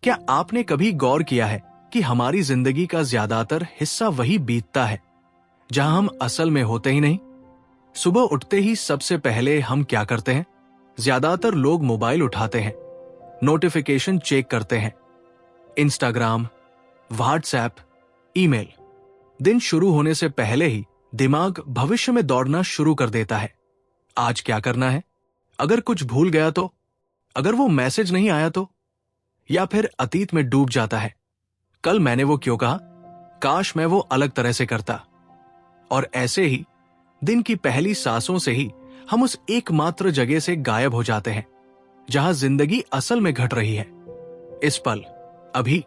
क्या आपने कभी गौर किया है कि हमारी जिंदगी का ज्यादातर हिस्सा वही बीतता है जहां हम असल में होते ही नहीं? सुबह उठते ही सबसे पहले हम क्या करते हैं? ज्यादातर लोग मोबाइल उठाते हैं, नोटिफिकेशन चेक करते हैं, इंस्टाग्राम, व्हाट्सएप, ईमेल। दिन शुरू होने से पहले ही दिमाग भविष्य में दौड़ना शुरू कर देता है। आज क्या करना है? अगर कुछ भूल गया तो? अगर वो मैसेज नहीं आया तो? या फिर अतीत में डूब जाता है, कल मैंने वो क्यों कहा, काश मैं वो अलग तरह से करता। और ऐसे ही दिन की पहली सांसों से ही हम उस एकमात्र जगह से गायब हो जाते हैं जहां जिंदगी असल में घट रही है। इस पल, अभी।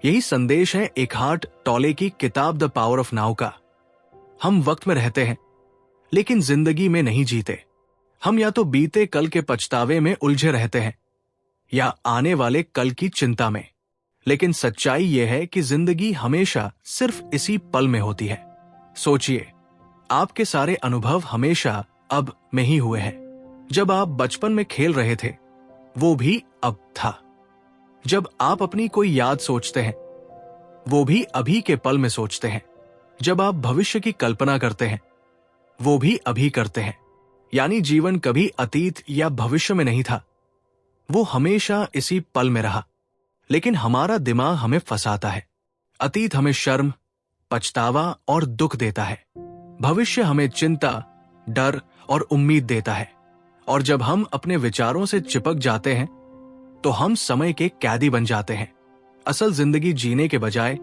यही संदेश है एकहार्ट टॉले की किताब द पावर ऑफ नाउ का। हम वक्त में रहते हैं लेकिन जिंदगी में नहीं जीते। हम या तो बीते कल के पछतावे में उलझे रहते हैं या आने वाले कल की चिंता में। लेकिन सच्चाई यह है कि जिंदगी हमेशा सिर्फ इसी पल में होती है। सोचिए, आपके सारे अनुभव हमेशा अब में ही हुए हैं। जब आप बचपन में खेल रहे थे, वो भी अब था। जब आप अपनी कोई याद सोचते हैं, वो भी अभी के पल में सोचते हैं। जब आप भविष्य की कल्पना करते हैं, वो भी अभी करते हैं। यानी जीवन कभी अतीत या भविष्य में नहीं था, वो हमेशा इसी पल में रहा। लेकिन हमारा दिमाग हमें फंसाता है। अतीत हमें शर्म, पछतावा और दुख देता है। भविष्य हमें चिंता, डर और उम्मीद देता है। और जब हम अपने विचारों से चिपक जाते हैं तो हम समय के कैदी बन जाते हैं। असल जिंदगी जीने के बजाय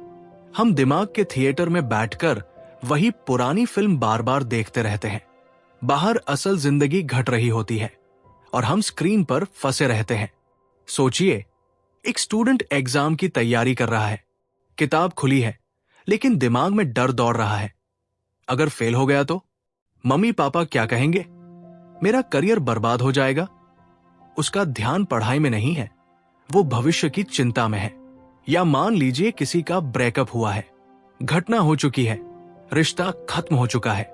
हम दिमाग के थिएटर में बैठकर वही पुरानी फिल्म बार बार देखते रहते हैं। बाहर असल जिंदगी घट रही होती है और हम स्क्रीन पर फंसे रहते हैं। सोचिए, एक स्टूडेंट एग्जाम की तैयारी कर रहा है, किताब खुली है, लेकिन दिमाग में डर दौड़ रहा है। अगर फेल हो गया तो मम्मी पापा क्या कहेंगे? मेरा करियर बर्बाद हो जाएगा। उसका ध्यान पढ़ाई में नहीं है, वो भविष्य की चिंता में है। या मान लीजिए किसी का ब्रेकअप हुआ है, घटना हो चुकी है, रिश्ता खत्म हो चुका है,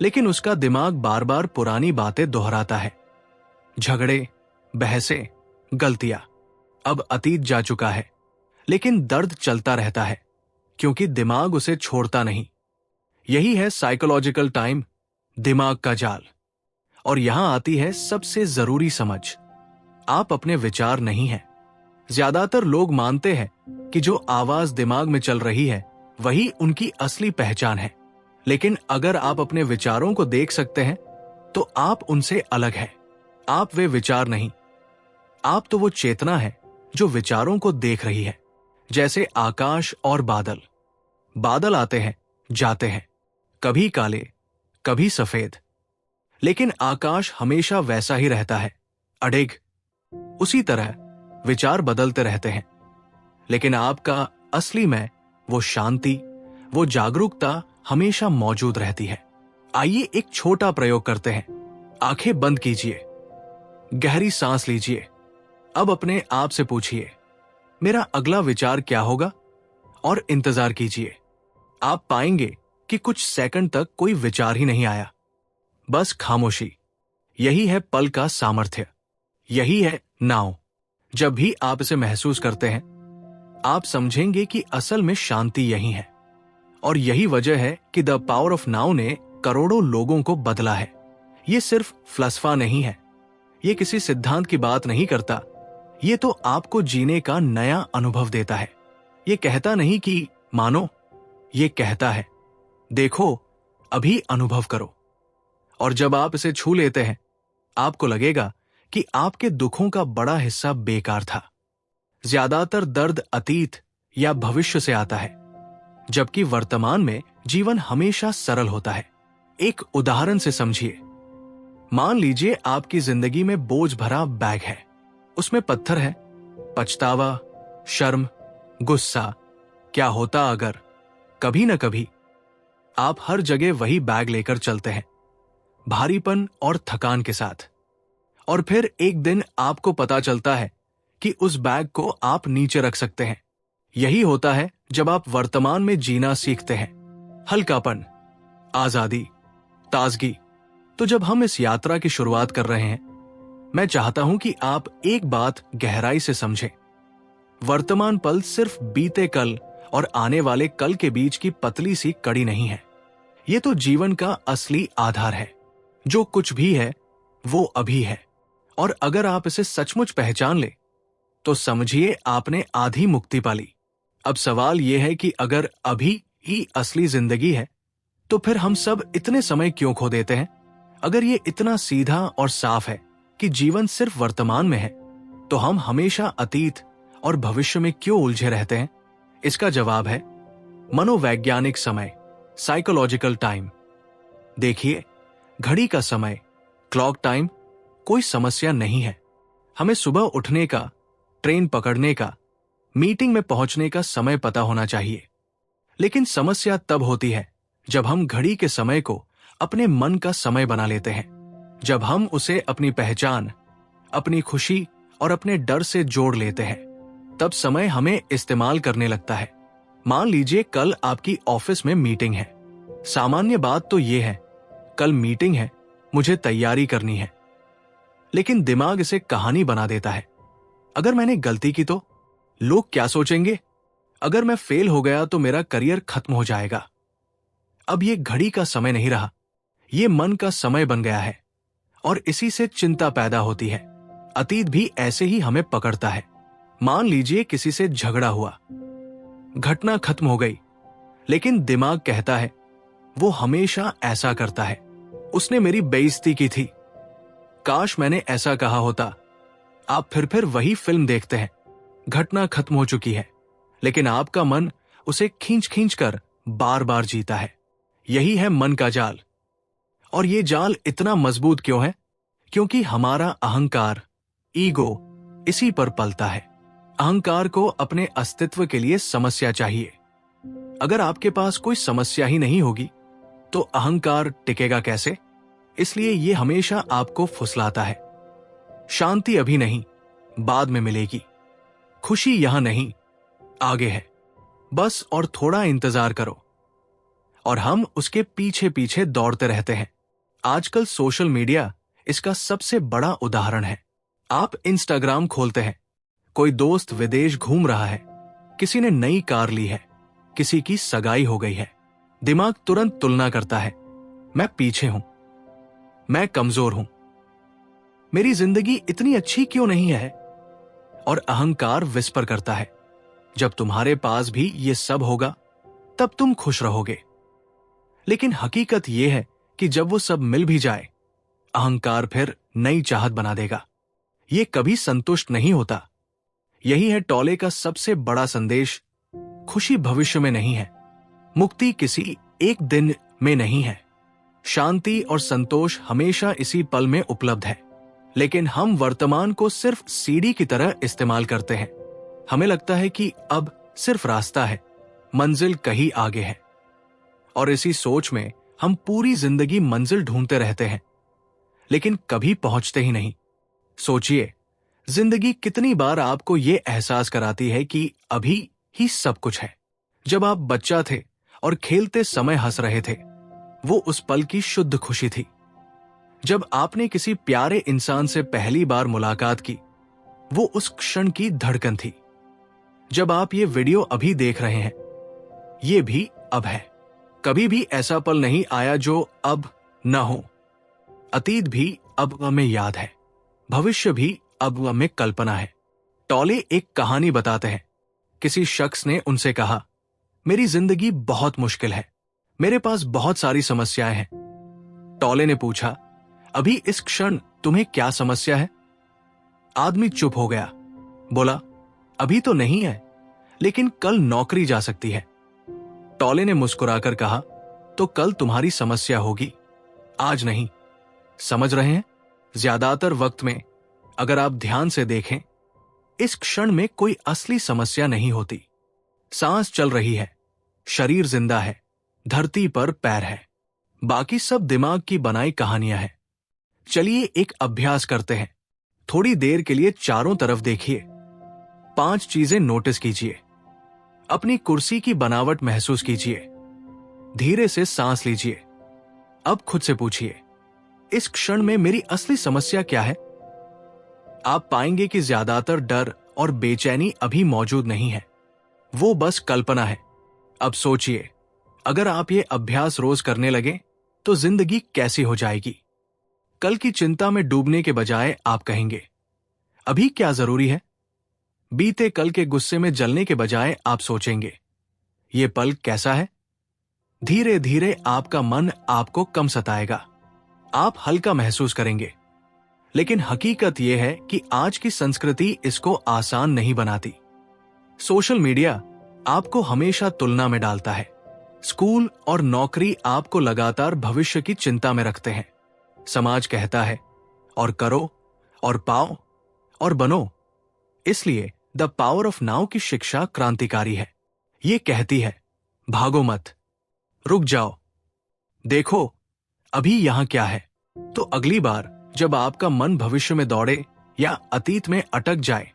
लेकिन उसका दिमाग बार बार पुरानी बातें दोहराता है। झगड़े, बहसें, गलतियां। अब अतीत जा चुका है, लेकिन दर्द चलता रहता है क्योंकि दिमाग उसे छोड़ता नहीं। यही है साइकोलॉजिकल टाइम, दिमाग का जाल। और यहां आती है सबसे जरूरी समझ, आप अपने विचार नहीं हैं। ज्यादातर लोग मानते हैं कि जो आवाज दिमाग में चल रही है वही उनकी असली पहचान है। लेकिन अगर आप अपने विचारों को देख सकते हैं तो आप उनसे अलग हैं। आप वे विचार नहीं, आप तो वो चेतना है जो विचारों को देख रही है। जैसे आकाश और बादल। बादल आते हैं, जाते हैं, कभी काले, कभी सफेद, लेकिन आकाश हमेशा वैसा ही रहता है, अडिग। उसी तरह विचार बदलते रहते हैं, लेकिन आपका असली मैं, वो शांति, वो जागरूकता हमेशा मौजूद रहती है। आइए एक छोटा प्रयोग करते हैं। आंखें बंद कीजिए, गहरी सांस लीजिए। अब अपने आप से पूछिए, मेरा अगला विचार क्या होगा? और इंतजार कीजिए। आप पाएंगे कि कुछ सेकंड तक कोई विचार ही नहीं आया, बस खामोशी। यही है पल का सामर्थ्य, यही है नाव। जब भी आप इसे महसूस करते हैं, आप समझेंगे कि असल में शांति यही है। और यही वजह है कि द पावर ऑफ नाउ ने करोड़ों लोगों को बदला है। ये सिर्फ फलसफा नहीं है, ये किसी सिद्धांत की बात नहीं करता, ये तो आपको जीने का नया अनुभव देता है। ये कहता नहीं कि मानो, ये कहता है देखो, अभी अनुभव करो। और जब आप इसे छू लेते हैं, आपको लगेगा कि आपके दुखों का बड़ा हिस्सा बेकार था। ज्यादातर दर्द अतीत या भविष्य से आता है, जबकि वर्तमान में जीवन हमेशा सरल होता है। एक उदाहरण से समझिए। मान लीजिए आपकी जिंदगी में बोझ भरा बैग है, उसमें पत्थर है, पछतावा, शर्म, गुस्सा, क्या होता अगर। कभी न कभी आप हर जगह वही बैग लेकर चलते हैं, भारीपन और थकान के साथ। और फिर एक दिन आपको पता चलता है कि उस बैग को आप नीचे रख सकते हैं। यही होता है जब आप वर्तमान में जीना सीखते हैं। हल्कापन, आजादी, ताजगी। तो जब हम इस यात्रा की शुरुआत कर रहे हैं, मैं चाहता हूं कि आप एक बात गहराई से समझें। वर्तमान पल सिर्फ बीते कल और आने वाले कल के बीच की पतली सी कड़ी नहीं है। ये तो जीवन का असली आधार है। जो कुछ भी है वो अभी है, और अगर आप इसे सचमुच पहचान ले तो समझिए आपने आधी मुक्ति पाली। अब सवाल यह है कि अगर अभी ही असली जिंदगी है तो फिर हम सब इतने समय क्यों खो देते हैं? अगर ये इतना सीधा और साफ है कि जीवन सिर्फ वर्तमान में है, तो हम हमेशा अतीत और भविष्य में क्यों उलझे रहते हैं? इसका जवाब है मनोवैज्ञानिक समय, साइकोलॉजिकल टाइम। देखिए, घड़ी का समय, क्लॉक टाइम कोई समस्या नहीं है। हमें सुबह उठने का, ट्रेन पकड़ने का, मीटिंग में पहुंचने का समय पता होना चाहिए। लेकिन समस्या तब होती है जब हम घड़ी के समय को अपने मन का समय बना लेते हैं, जब हम उसे अपनी पहचान, अपनी खुशी और अपने डर से जोड़ लेते हैं। तब समय हमें इस्तेमाल करने लगता है। मान लीजिए कल आपकी ऑफिस में मीटिंग है। सामान्य बात तो यह है, कल मीटिंग है, मुझे तैयारी करनी है। लेकिन दिमाग इसे कहानी बना देता है। अगर मैंने गलती की तो लोग क्या सोचेंगे? अगर मैं फेल हो गया तो मेरा करियर खत्म हो जाएगा। अब ये घड़ी का समय नहीं रहा, ये मन का समय बन गया है, और इसी से चिंता पैदा होती है। अतीत भी ऐसे ही हमें पकड़ता है। मान लीजिए किसी से झगड़ा हुआ, घटना खत्म हो गई, लेकिन दिमाग कहता है वो हमेशा ऐसा करता है, उसने मेरी बेइज्जती की थी, काश मैंने ऐसा कहा होता। आप फिर वही फिल्म देखते हैं। घटना खत्म हो चुकी है, लेकिन आपका मन उसे खींच खींच कर बार बार जीता है। यही है मन का जाल। और ये जाल इतना मजबूत क्यों है? क्योंकि हमारा अहंकार, ईगो इसी पर पलता है। अहंकार को अपने अस्तित्व के लिए समस्या चाहिए। अगर आपके पास कोई समस्या ही नहीं होगी तो अहंकार टिकेगा कैसे? इसलिए ये हमेशा आपको फुसलाता है। शांति अभी नहीं, बाद में मिलेगी। खुशी यहां नहीं, आगे है, बस और थोड़ा इंतजार करो। और हम उसके पीछे पीछे दौड़ते रहते हैं। आजकल सोशल मीडिया इसका सबसे बड़ा उदाहरण है। आप इंस्टाग्राम खोलते हैं, कोई दोस्त विदेश घूम रहा है, किसी ने नई कार ली है, किसी की सगाई हो गई है। दिमाग तुरंत तुलना करता है, मैं पीछे हूं, मैं कमजोर हूं, मेरी जिंदगी इतनी अच्छी क्यों नहीं है? और अहंकार विस्पर करता है, जब तुम्हारे पास भी ये सब होगा तब तुम खुश रहोगे। लेकिन हकीकत यह है कि जब वो सब मिल भी जाए, अहंकार फिर नई चाहत बना देगा। ये कभी संतुष्ट नहीं होता। यही है टॉले का सबसे बड़ा संदेश। खुशी भविष्य में नहीं है, मुक्ति किसी एक दिन में नहीं है, शांति और संतोष हमेशा इसी पल में उपलब्ध है। लेकिन हम वर्तमान को सिर्फ सीढ़ी की तरह इस्तेमाल करते हैं। हमें लगता है कि अब सिर्फ रास्ता है, मंजिल कहीं आगे है, और इसी सोच में हम पूरी जिंदगी मंजिल ढूंढते रहते हैं, लेकिन कभी पहुंचते ही नहीं। सोचिए, जिंदगी कितनी बार आपको यह एहसास कराती है कि अभी ही सब कुछ है। जब आप बच्चा थे और खेलते समय हंस रहे थे, वो उस पल की शुद्ध खुशी थी। जब आपने किसी प्यारे इंसान से पहली बार मुलाकात की, वो उस क्षण की धड़कन थी। जब आप ये वीडियो अभी देख रहे हैं, ये भी अब है। कभी भी ऐसा पल नहीं आया जो अब न हो। अतीत भी अब हमें याद है, भविष्य भी अब हमें कल्पना है। टॉले एक कहानी बताते हैं। किसी शख्स ने उनसे कहा, मेरी जिंदगी बहुत मुश्किल है, मेरे पास बहुत सारी समस्याएं हैं। टॉले ने पूछा, अभी इस क्षण तुम्हें क्या समस्या है? आदमी चुप हो गया, बोला, अभी तो नहीं है, लेकिन कल नौकरी जा सकती है। टॉले ने मुस्कुराकर कहा, तो कल तुम्हारी समस्या होगी, आज नहीं। समझ रहे हैं? ज्यादातर वक्त में अगर आप ध्यान से देखें, इस क्षण में कोई असली समस्या नहीं होती। सांस चल रही है, शरीर जिंदा है, धरती पर पैर है, बाकी सब दिमाग की बनाई कहानियां हैं। चलिए एक अभ्यास करते हैं। थोड़ी देर के लिए चारों तरफ देखिए, 5 चीजें नोटिस कीजिए, अपनी कुर्सी की बनावट महसूस कीजिए, धीरे से सांस लीजिए। अब खुद से पूछिए, इस क्षण में मेरी असली समस्या क्या है? आप पाएंगे कि ज्यादातर डर और बेचैनी अभी मौजूद नहीं है, वो बस कल्पना है। अब सोचिए, अगर आप ये अभ्यास रोज करने लगे तो जिंदगी कैसी हो जाएगी। कल की चिंता में डूबने के बजाय आप कहेंगे, अभी क्या जरूरी है। बीते कल के गुस्से में जलने के बजाय आप सोचेंगे, ये पल कैसा है। धीरे धीरे आपका मन आपको कम सताएगा, आप हल्का महसूस करेंगे। लेकिन हकीकत यह है कि आज की संस्कृति इसको आसान नहीं बनाती। सोशल मीडिया आपको हमेशा तुलना में डालता है। स्कूल और नौकरी आपको लगातार भविष्य की चिंता में रखते हैं। समाज कहता है, और करो और पाओ और बनो। इसलिए द पावर ऑफ नाउ की शिक्षा क्रांतिकारी है। ये कहती है, भागो मत, रुक जाओ, देखो अभी यहां क्या है। तो अगली बार जब आपका मन भविष्य में दौड़े या अतीत में अटक जाए,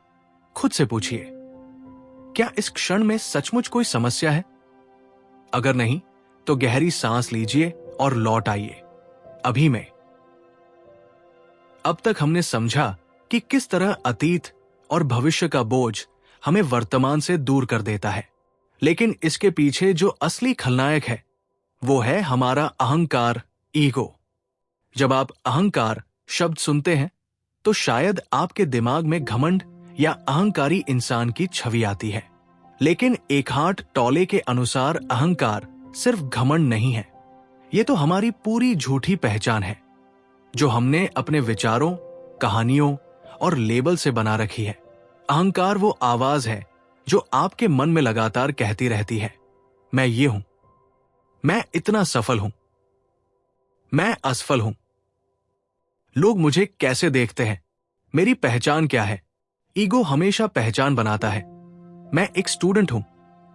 खुद से पूछिए, क्या इस क्षण में सचमुच कोई समस्या है। अगर नहीं तो गहरी सांस लीजिए और लौट आइए अभी में। अब तक हमने समझा कि किस तरह अतीत और भविष्य का बोझ हमें वर्तमान से दूर कर देता है। लेकिन इसके पीछे जो असली खलनायक है वो है हमारा अहंकार, ईगो। जब आप अहंकार शब्द सुनते हैं तो शायद आपके दिमाग में घमंड या अहंकारी इंसान की छवि आती है। लेकिन एकहार्ट टोले के अनुसार अहंकार सिर्फ घमंड नहीं है, ये तो हमारी पूरी झूठी पहचान है जो हमने अपने विचारों, कहानियों और लेबल से बना रखी है। अहंकार वो आवाज है जो आपके मन में लगातार कहती रहती है, मैं ये हूं, मैं इतना सफल हूं, मैं असफल हूं, लोग मुझे कैसे देखते हैं, मेरी पहचान क्या है। ईगो हमेशा पहचान बनाता है। मैं एक स्टूडेंट हूं,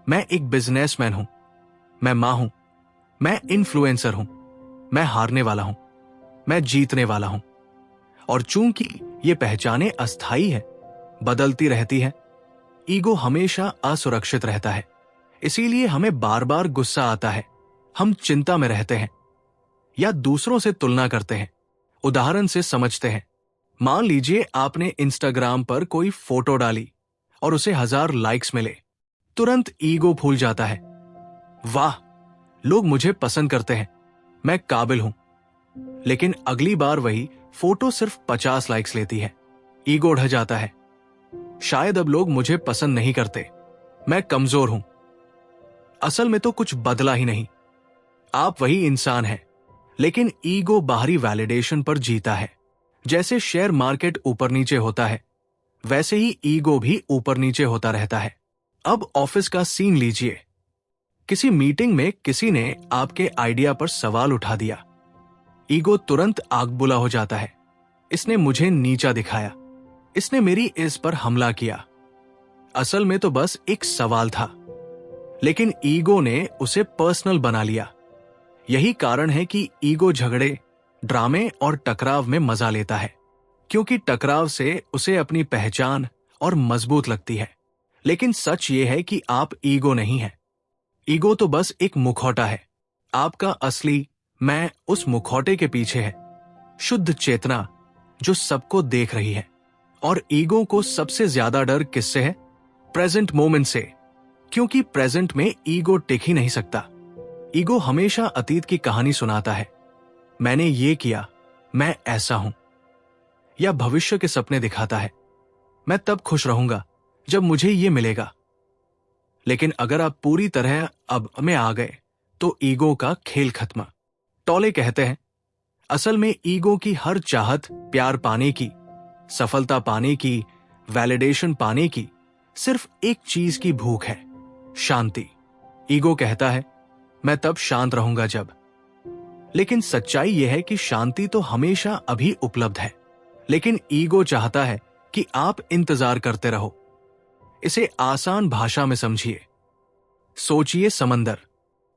मैं एक बिजनेसमैन हूं, मैं मां हूं, मैं इन्फ्लुएंसर हूं, मैं हारने वाला हूं, मैं जीतने वाला हूं। और चूंकि ये पहचानें अस्थायी है, बदलती रहती है, ईगो हमेशा असुरक्षित रहता है। इसीलिए हमें बार बार गुस्सा आता है, हम चिंता में रहते हैं या दूसरों से तुलना करते हैं। उदाहरण से समझते हैं, मान लीजिए आपने इंस्टाग्राम पर कोई फोटो डाली और उसे 1000 लाइक्स मिले, तुरंत ईगो फूल जाता है। वाह, लोग मुझे पसंद करते हैं, मैं काबिल हूं। लेकिन अगली बार वही फोटो सिर्फ 50 लाइक्स लेती है, ईगो ढह जाता है। शायद अब लोग मुझे पसंद नहीं करते, मैं कमजोर हूं। असल में तो कुछ बदला ही नहीं, आप वही इंसान हैं, लेकिन ईगो बाहरी वैलिडेशन पर जीता है। जैसे शेयर मार्केट ऊपर नीचे होता है, वैसे ही ईगो भी ऊपर नीचे होता रहता है। अब ऑफिस का सीन लीजिए। किसी मीटिंग में किसी ने आपके आइडिया पर सवाल उठा दिया, ईगो तुरंत आग बुला हो जाता है। इसने मुझे नीचा दिखाया, इसने मेरी इस पर हमला किया। असल में तो बस एक सवाल था, लेकिन ईगो ने उसे पर्सनल बना लिया। यही कारण है कि ईगो झगड़े, ड्रामे और टकराव में मजा लेता है, क्योंकि टकराव से उसे अपनी पहचान और मजबूत लगती है। लेकिन सच ये है कि आप ईगो नहीं है। ईगो तो बस एक मुखौटा है। आपका असली मैं उस मुखौटे के पीछे है, शुद्ध चेतना जो सबको देख रही है। और ईगो को सबसे ज्यादा डर किससे है? प्रेजेंट मोमेंट से, क्योंकि प्रेजेंट में ईगो टिक ही नहीं सकता। ईगो हमेशा अतीत की कहानी सुनाता है, मैंने ये किया, मैं ऐसा हूं। या भविष्य के सपने दिखाता है, मैं तब खुश रहूंगा जब मुझे ये मिलेगा। लेकिन अगर आप पूरी तरह अब में आ गए तो ईगो का खेल खत्म। टोले कहते हैं, असल में ईगो की हर चाहत प्यार पाने की, सफलता पाने की, वैलिडेशन पाने की सिर्फ एक चीज की भूख है, शांति। ईगो कहता है, मैं तब शांत रहूंगा जब। लेकिन सच्चाई यह है कि शांति तो हमेशा अभी उपलब्ध है, लेकिन ईगो चाहता है कि आप इंतजार करते रहो। इसे आसान भाषा में समझिए। सोचिए समंदर,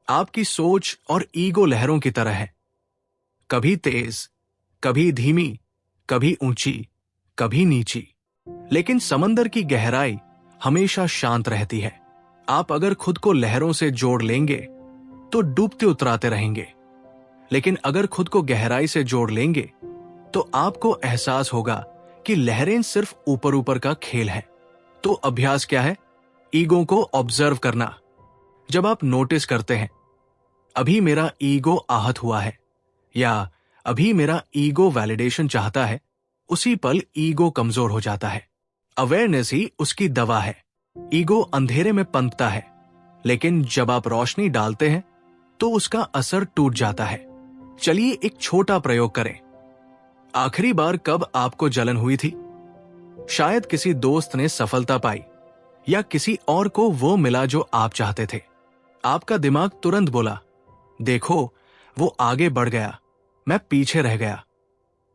आपकी सोच और ईगो लहरों की तरह है, कभी तेज, कभी धीमी, कभी ऊंची, कभी नीची। लेकिन समंदर की गहराई हमेशा शांत रहती है। आप अगर खुद को लहरों से जोड़ लेंगे तो डूबते उतराते रहेंगे, लेकिन अगर खुद को गहराई से जोड़ लेंगे तो आपको एहसास होगा कि लहरें सिर्फ ऊपर ऊपर का खेल है तो अभ्यास क्या है? ईगो को ऑब्जर्व करना। जब आप नोटिस करते हैं अभी मेरा ईगो आहत हुआ है या अभी मेरा ईगो वैलिडेशन चाहता है, उसी पल ईगो कमजोर हो जाता है। अवेयरनेस ही उसकी दवा है। ईगो अंधेरे में पनपता है, लेकिन जब आप रोशनी डालते हैं तो उसका असर टूट जाता है। चलिए एक छोटा प्रयोग करें। आखिरी बार कब आपको जलन हुई थी? शायद किसी दोस्त ने सफलता पाई या किसी और को वो मिला जो आप चाहते थे। आपका दिमाग तुरंत बोला, देखो वो आगे बढ़ गया, मैं पीछे रह गया।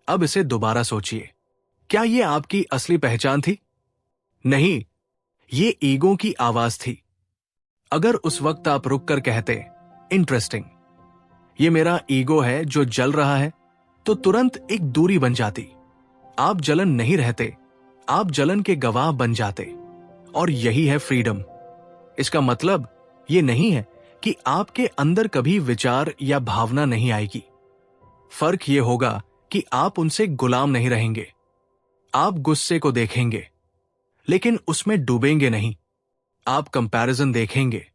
अब इसे दोबारा सोचिए, क्या ये आपकी असली पहचान थी? नहीं, ये ईगो की आवाज थी। अगर उस वक्त आप रुक कर कहते, इंटरेस्टिंग, ये मेरा ईगो है जो जल रहा है, तो तुरंत एक दूरी बन जाती। आप जलन नहीं रहते, आप जलन के गवाह बन जाते। और यही है फ्रीडम। इसका मतलब ये नहीं है कि आपके अंदर कभी विचार या भावना नहीं आएगी। फर्क ये होगा कि आप उनसे गुलाम नहीं रहेंगे। आप गुस्से को देखेंगे, लेकिन उसमें डूबेंगे नहीं। आप कंपैरिजन देखेंगे,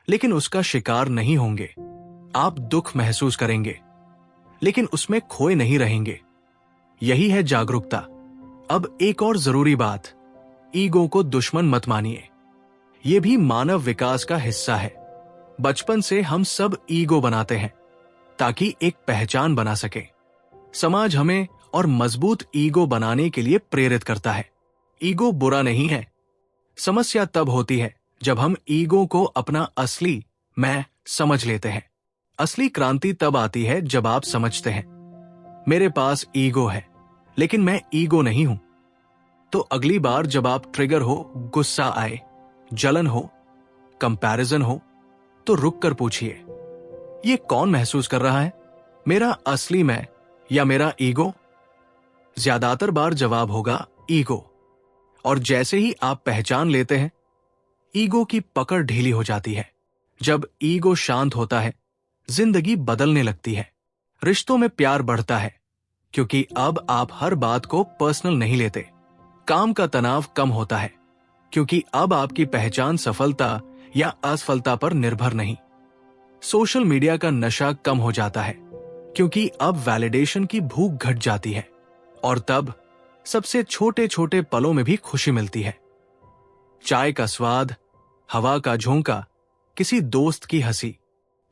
लेकिन उसका शिकार नहीं होंगे। आप दुख महसूस करेंगे, लेकिन उसमें खोए नहीं रहेंगे। यही है जागरूकता। अब एक और जरूरी बात, ईगो को दुश्मन मत मानिए। यह भी मानव विकास का हिस्सा है। बचपन से हम सब ईगो बनाते हैं ताकि एक पहचान बना सके। समाज हमें और मजबूत ईगो बनाने के लिए प्रेरित करता है। ईगो बुरा नहीं है। समस्या तब होती है जब हम ईगो को अपना असली मैं समझ लेते हैं। असली क्रांति तब आती है जब आप समझते हैं, मेरे पास ईगो है, लेकिन मैं ईगो नहीं हूं। तो अगली बार जब आप ट्रिगर हो, गुस्सा आए, जलन हो, कंपैरिजन हो, तो रुक कर पूछिए, ये कौन महसूस कर रहा है, मेरा असली मैं या मेरा ईगो? ज्यादातर बार जवाब होगा ईगो। और जैसे ही आप पहचान लेते हैं, ईगो की पकड़ ढीली हो जाती है। जब ईगो शांत होता है, जिंदगी बदलने लगती है। रिश्तों में प्यार बढ़ता है, क्योंकि अब आप हर बात को पर्सनल नहीं लेते। काम का तनाव कम होता है, क्योंकि अब आपकी पहचान सफलता या असफलता पर निर्भर नहीं। सोशल मीडिया का नशा कम हो जाता है, क्योंकि अब वैलिडेशन की भूख घट जाती है। और तब सबसे छोटे छोटे पलों में भी खुशी मिलती है। चाय का स्वाद, हवा का झोंका, किसी दोस्त की हंसी।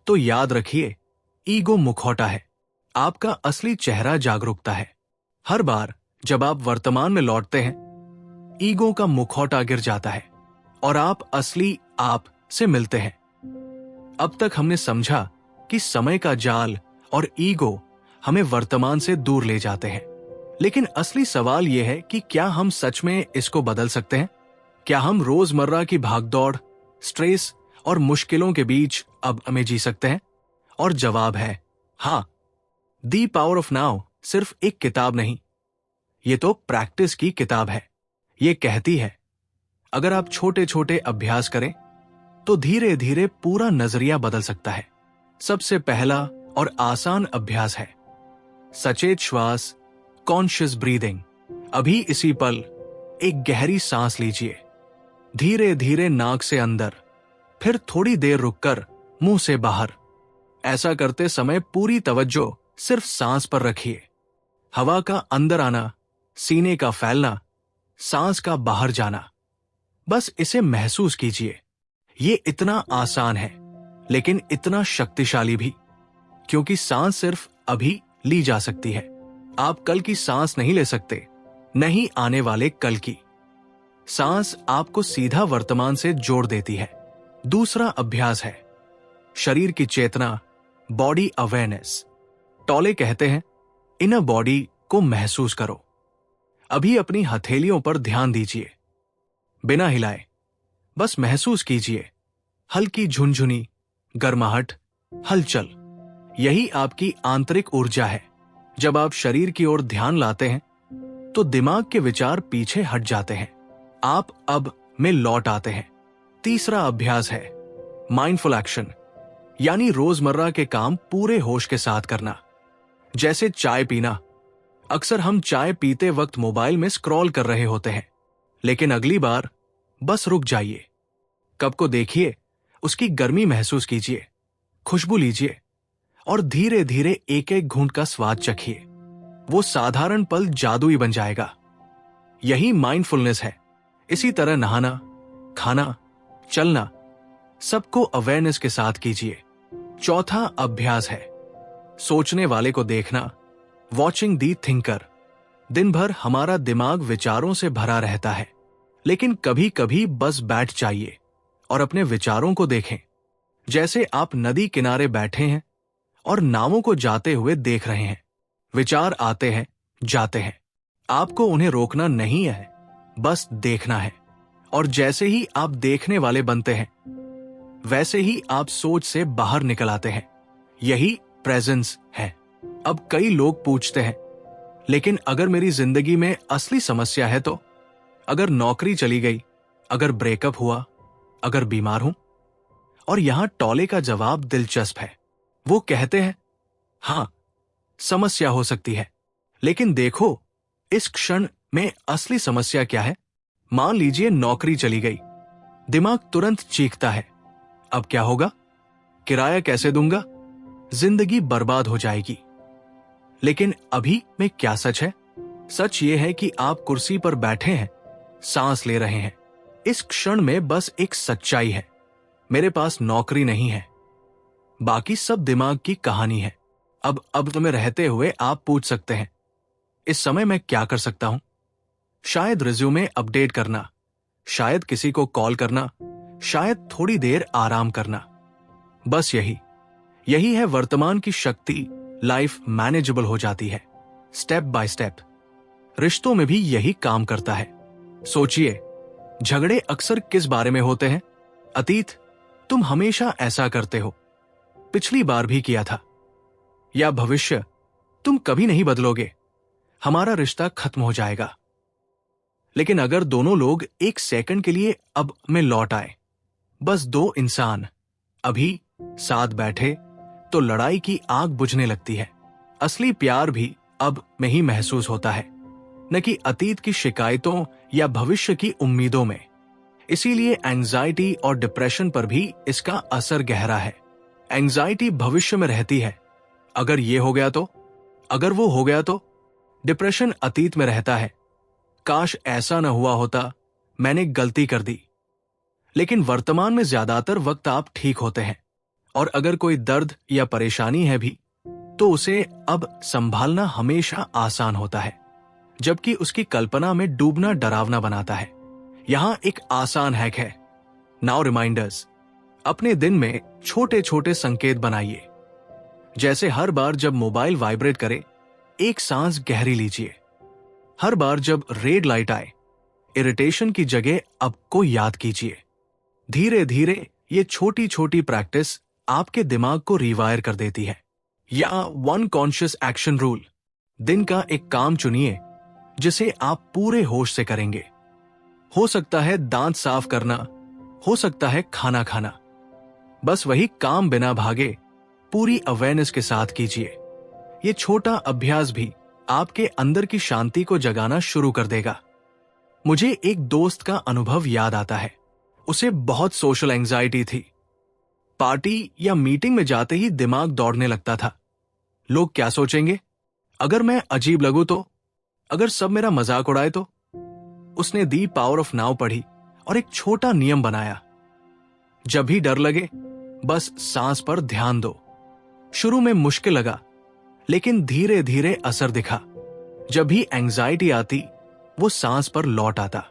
तो याद रखिए, ईगो मुखौटा है, आपका असली चेहरा जागरूकता है। हर बार जब आप वर्तमान में लौटते हैं, ईगो का मुखौटा गिर जाता है और आप असली आप से मिलते हैं। अब तक हमने समझा कि समय का जाल और ईगो हमें वर्तमान से दूर ले जाते हैं। लेकिन असली सवाल यह है कि क्या हम सच में इसको बदल सकते हैं? क्या हम रोजमर्रा की भागदौड़, स्ट्रेस और मुश्किलों के बीच अब हमें जी सकते हैं? और जवाब है हाँ। दी पावर ऑफ नाउ सिर्फ एक किताब नहीं, ये तो प्रैक्टिस की किताब है। ये कहती है, अगर आप छोटे छोटे अभ्यास करें तो धीरे धीरे पूरा नजरिया बदल सकता है। सबसे पहला और आसान अभ्यास है सचेत श्वास, कॉन्शियस ब्रीदिंग। अभी इसी पल एक गहरी सांस लीजिए, धीरे धीरे नाक से अंदर, फिर थोड़ी देर रुककर मुंह से बाहर। ऐसा करते समय पूरी तवज्जो सिर्फ सांस पर रखिए। हवा का अंदर आना, सीने का फैलना, सांस का बाहर जाना, बस इसे महसूस कीजिए। ये इतना आसान है, लेकिन इतना शक्तिशाली भी, क्योंकि सांस सिर्फ अभी ली जा सकती है। आप कल की सांस नहीं ले सकते, नहीं आने वाले कल की। सांस आपको सीधा वर्तमान से जोड़ देती है। दूसरा अभ्यास है शरीर की चेतना, बॉडी अवेयरनेस। टॉले कहते हैं, इनर बॉडी को महसूस करो। अभी अपनी हथेलियों पर ध्यान दीजिए, बिना हिलाए, बस महसूस कीजिए। हल्की झुनझुनी, गर्माहट, हलचल, यही आपकी आंतरिक ऊर्जा है। जब आप शरीर की ओर ध्यान लाते हैं तो दिमाग के विचार पीछे हट जाते हैं, आप अब में लौट आते हैं। तीसरा अभ्यास है माइंडफुल एक्शन, यानी रोजमर्रा के काम पूरे होश के साथ करना। जैसे चाय पीना। अक्सर हम चाय पीते वक्त मोबाइल में स्क्रॉल कर रहे होते हैं, लेकिन अगली बार बस रुक जाइए। कप को देखिए, उसकी गर्मी महसूस कीजिए, खुशबू लीजिए और धीरे धीरे एक एक घूंट का स्वाद चखिए। वो साधारण पल जादुई बन जाएगा। यही माइंडफुलनेस है। इसी तरह नहाना, खाना, चलना, सबको अवेयरनेस के साथ कीजिए। चौथा अभ्यास है सोचने वाले को देखना, वॉचिंग दी थिंकर। दिन भर हमारा दिमाग विचारों से भरा रहता है, लेकिन कभी कभी बस बैठ जाइए और अपने विचारों को देखें। जैसे आप नदी किनारे बैठे हैं और नावों को जाते हुए देख रहे हैं। विचार आते हैं, जाते हैं। आपको उन्हें रोकना नहीं है, बस देखना है। और जैसे ही आप देखने वाले बनते हैं, वैसे ही आप सोच से बाहर निकल आते हैं। यही प्रेजेंस है। अब कई लोग पूछते हैं, लेकिन अगर मेरी जिंदगी में असली समस्या है तो? अगर नौकरी चली गई, अगर ब्रेकअप हुआ, अगर बीमार हूं? और यहां टॉले का जवाब दिलचस्प है। वो कहते हैं, हां, समस्या हो सकती है, लेकिन देखो इस क्षण में असली समस्या क्या है। मान लीजिए नौकरी चली गई। दिमाग तुरंत चीखता है, अब क्या होगा? किराया कैसे दूंगा? जिंदगी बर्बाद हो जाएगी। लेकिन अभी में क्या सच है? सच ये है कि आप कुर्सी पर बैठे हैं, सांस ले रहे हैं। इस क्षण में बस एक सच्चाई है, मेरे पास नौकरी नहीं है। बाकी सब दिमाग की कहानी है। अब तुम्हें रहते हुए आप पूछ सकते हैं, इस समय मैं क्या कर सकता हूं? शायद रिज्यूमे अपडेट करना, शायद किसी को कॉल करना, शायद थोड़ी देर आराम करना। बस यही है वर्तमान की शक्ति। लाइफ मैनेजेबल हो जाती है स्टेप बाय स्टेप। रिश्तों में भी यही काम करता है। सोचिए, झगड़े अक्सर किस बारे में होते हैं? अतीत, तुम हमेशा ऐसा करते हो, पिछली बार भी किया था। या भविष्य, तुम कभी नहीं बदलोगे, हमारा रिश्ता खत्म हो जाएगा। लेकिन अगर दोनों लोग एक सेकंड के लिए अब में लौट आए, बस दो इंसान अभी साथ बैठे, तो लड़ाई की आग बुझने लगती है। असली प्यार भी अब में ही महसूस होता है, न कि अतीत की शिकायतों या भविष्य की उम्मीदों में। इसीलिए एंजाइटी और डिप्रेशन पर भी इसका असर गहरा है। एंजाइटी भविष्य में रहती है, अगर ये हो गया तो, अगर वो हो गया तो। डिप्रेशन अतीत में रहता है, काश ऐसा न हुआ होता, मैंने गलती कर दी। लेकिन वर्तमान में ज्यादातर वक्त आप ठीक होते हैं, और अगर कोई दर्द या परेशानी है भी, तो उसे अब संभालना हमेशा आसान होता है, जबकि उसकी कल्पना में डूबना डरावना बनाता है। यहां एक आसान हैक है, नाउ रिमाइंडर्स। अपने दिन में छोटे छोटे संकेत बनाइए। जैसे हर बार जब मोबाइल वाइब्रेट करे, एक सांस गहरी लीजिए। हर बार जब रेड लाइट आए, इरिटेशन की जगह अब को याद कीजिए। धीरे धीरे ये छोटी छोटी प्रैक्टिस आपके दिमाग को रिवायर कर देती है। या वन कॉन्शियस एक्शन रूल। दिन का एक काम चुनिए जिसे आप पूरे होश से करेंगे। हो सकता है दांत साफ करना, हो सकता है खाना खाना। बस वही काम बिना भागे, पूरी अवेयरनेस के साथ कीजिए। ये छोटा अभ्यास भी आपके अंदर की शांति को जगाना शुरू कर देगा। मुझे एक दोस्त का अनुभव याद आता है। उसे बहुत सोशल एंजाइटी थी। पार्टी या मीटिंग में जाते ही दिमाग दौड़ने लगता था। लोग क्या सोचेंगे? अगर मैं अजीब लगूं तो? अगर सब मेरा मजाक उड़ाए तो? उसने दी पावर ऑफ नाउ पढ़ी और एक छोटा नियम बनाया। जब भी डर लगे, बस सांस पर ध्यान दो। शुरू में मुश्किल लगा, लेकिन धीरे धीरे असर दिखा। जब भी एंजाइटी आती, वो सांस पर लौट आता,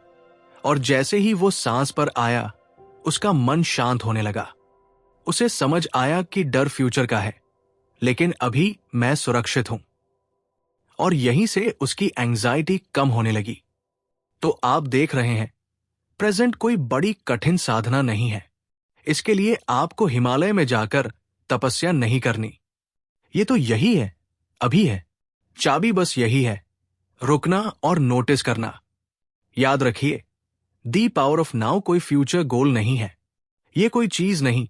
और जैसे ही वो सांस पर आया, उसका मन शांत होने लगा। उसे समझ आया कि डर फ्यूचर का है, लेकिन अभी मैं सुरक्षित हूं। और यहीं से उसकी एंजाइटी कम होने लगी। तो आप देख रहे हैं, प्रेजेंट कोई बड़ी कठिन साधना नहीं है। इसके लिए आपको हिमालय में जाकर तपस्या नहीं करनी। ये तो यही है, अभी है। चाबी बस यही है, रुकना और नोटिस करना। याद रखिए, दी पावर ऑफ नाउ कोई फ्यूचर गोल नहीं है। ये कोई चीज नहीं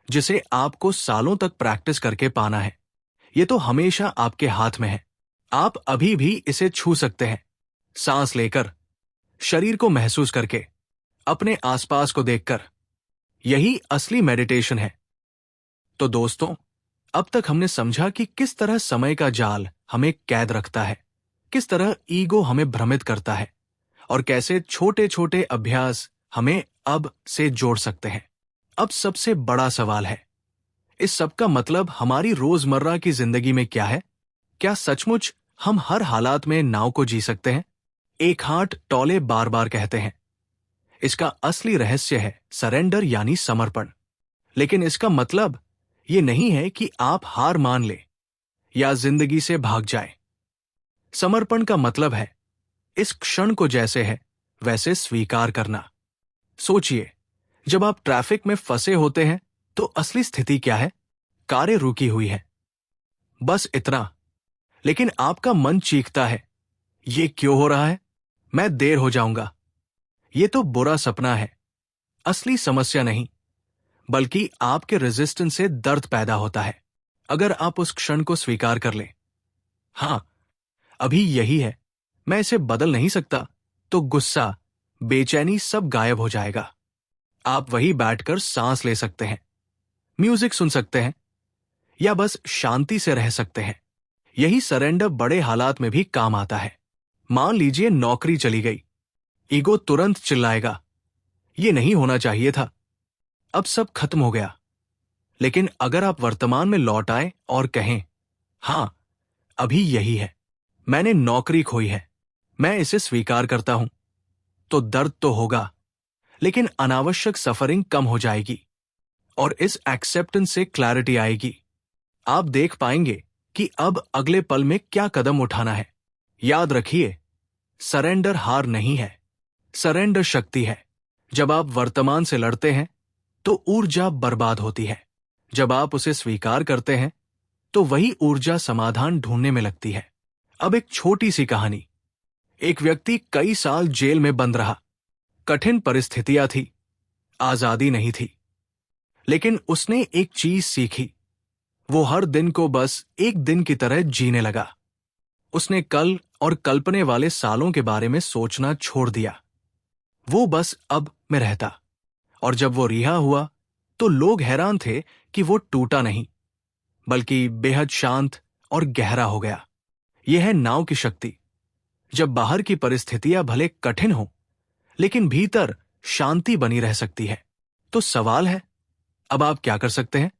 जिसे आपको सालों तक प्रैक्टिस करके पाना है। ये तो हमेशा आपके हाथ में है। आप अभी भी इसे छू सकते हैं, सांस लेकर, शरीर को महसूस करके, अपने आसपास को देखकर। यही असली मेडिटेशन है। तो दोस्तों, अब तक हमने समझा कि किस तरह समय का जाल हमें कैद रखता है, किस तरह ईगो हमें भ्रमित करता है और कैसे छोटे छोटे अभ्यास हमें अब से जोड़ सकते हैं। अब सबसे बड़ा सवाल है, इस सब का मतलब हमारी रोजमर्रा की जिंदगी में क्या है? क्या सचमुच हम हर हालात में नाव को जी सकते हैं? एक हाथ टौले बार बार कहते हैं। इसका असली रहस्य है सरेंडर यानी समर्पण। लेकिन इसका मतलब ये नहीं है कि आप हार मान ले या जिंदगी से भाग जाए। समर्पण का मतलब है इस क्षण को जैसे है वैसे स्वीकार करना। सोचिए, जब आप ट्रैफिक में फंसे होते हैं तो असली स्थिति क्या है? कारें रुकी हुई है, बस इतना। लेकिन आपका मन चीखता है, ये क्यों हो रहा है? मैं देर हो जाऊंगा। ये तो बुरा सपना है। असली समस्या नहीं, बल्कि आपके रेजिस्टेंस से दर्द पैदा होता है। अगर आप उस क्षण को स्वीकार कर लें, हां, अभी यही है, मैं इसे बदल नहीं सकता, तो गुस्सा, बेचैनी सब गायब हो जाएगा। आप वहीं बैठकर सांस ले सकते हैं, म्यूजिक सुन सकते हैं या बस शांति से रह सकते हैं। यही सरेंडर बड़े हालात में भी काम आता है। मान लीजिए नौकरी चली गई, ईगो तुरंत चिल्लाएगा, ये नहीं होना चाहिए था, अब सब खत्म हो गया। लेकिन अगर आप वर्तमान में लौट आए और कहें, हां, अभी यही है, मैंने नौकरी खोई है, मैं इसे स्वीकार करता हूं, तो दर्द तो होगा, लेकिन अनावश्यक सफरिंग कम हो जाएगी और इस एक्सेप्टेंस से क्लैरिटी आएगी। आप देख पाएंगे कि अब अगले पल में क्या कदम उठाना है। याद रखिए, सरेंडर हार नहीं है, सरेंडर शक्ति है। जब आप वर्तमान से लड़ते हैं तो ऊर्जा बर्बाद होती है। जब आप उसे स्वीकार करते हैं तो वही ऊर्जा समाधान ढूंढने में लगती है। अब एक छोटी सी कहानी। एक व्यक्ति कई साल जेल में बंद रहा। कठिन परिस्थितियां थी, आजादी नहीं थी, लेकिन उसने एक चीज सीखी। वो हर दिन को बस एक दिन की तरह जीने लगा। उसने कल और कल्पने वाले सालों के बारे में सोचना छोड़ दिया। वो बस अब में रहता। और जब वो रिहा हुआ तो लोग हैरान थे कि वो टूटा नहीं, बल्कि बेहद शांत और गहरा हो गया। यह है नाव की शक्ति। जब बाहर की परिस्थितियां भले कठिन हो, लेकिन भीतर शांति बनी रह सकती है। तो सवाल है, अब आप क्या कर सकते हैं?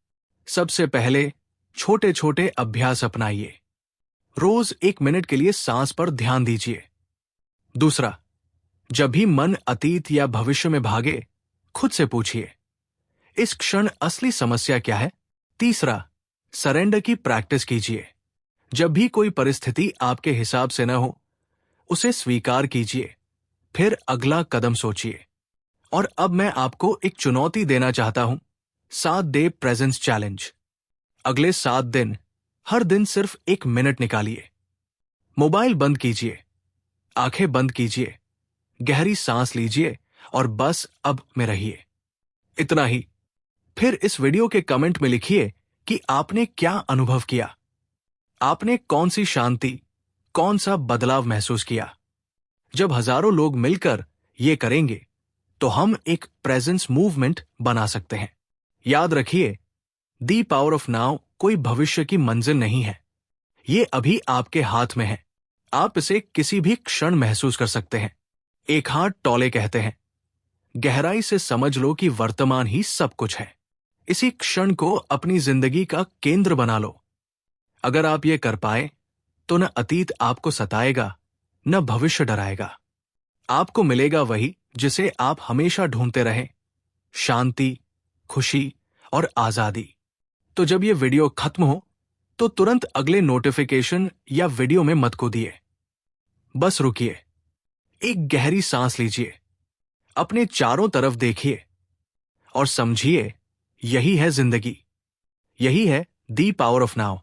सबसे पहले छोटे छोटे अभ्यास अपनाइए। रोज 1 मिनट के लिए सांस पर ध्यान दीजिए। दूसरा, जब भी मन अतीत या भविष्य में भागे, खुद से पूछिए, इस क्षण असली समस्या क्या है? तीसरा, सरेंडर की प्रैक्टिस कीजिए। जब भी कोई परिस्थिति आपके हिसाब से न हो, उसे स्वीकार कीजिए, फिर अगला कदम सोचिए। और अब मैं आपको एक चुनौती देना चाहता हूं, 7 डे प्रेजेंस चैलेंज। अगले 7 दिन, हर दिन सिर्फ 1 मिनट निकालिए। मोबाइल बंद कीजिए, आंखें बंद कीजिए, गहरी सांस लीजिए और बस अब में रहिए। इतना ही। फिर इस वीडियो के कमेंट में लिखिए कि आपने क्या अनुभव किया। आपने कौन सी शांति, कौन सा बदलाव महसूस किया। जब हजारों लोग मिलकर ये करेंगे तो हम एक प्रेजेंस मूवमेंट बना सकते हैं। याद रखिए, दी पावर ऑफ नाउ कोई भविष्य की मंजिल नहीं है, ये अभी आपके हाथ में है। आप इसे किसी भी क्षण महसूस कर सकते हैं। एक हाथ टौले कहते हैं, गहराई से समझ लो कि वर्तमान ही सब कुछ है। इसी क्षण को अपनी जिंदगी का केंद्र बना लो। अगर आप ये कर पाए तो न अतीत आपको सताएगा, न भविष्य डराएगा। आपको मिलेगा वही जिसे आप हमेशा ढूंढते रहें, शांति, खुशी और आजादी। तो जब ये वीडियो खत्म हो तो तुरंत अगले नोटिफिकेशन या वीडियो में मत कूदिए। बस रुकिए, एक गहरी सांस लीजिए, अपने चारों तरफ देखिए और समझिए, यही है जिंदगी, यही है दी पावर ऑफ नाउ।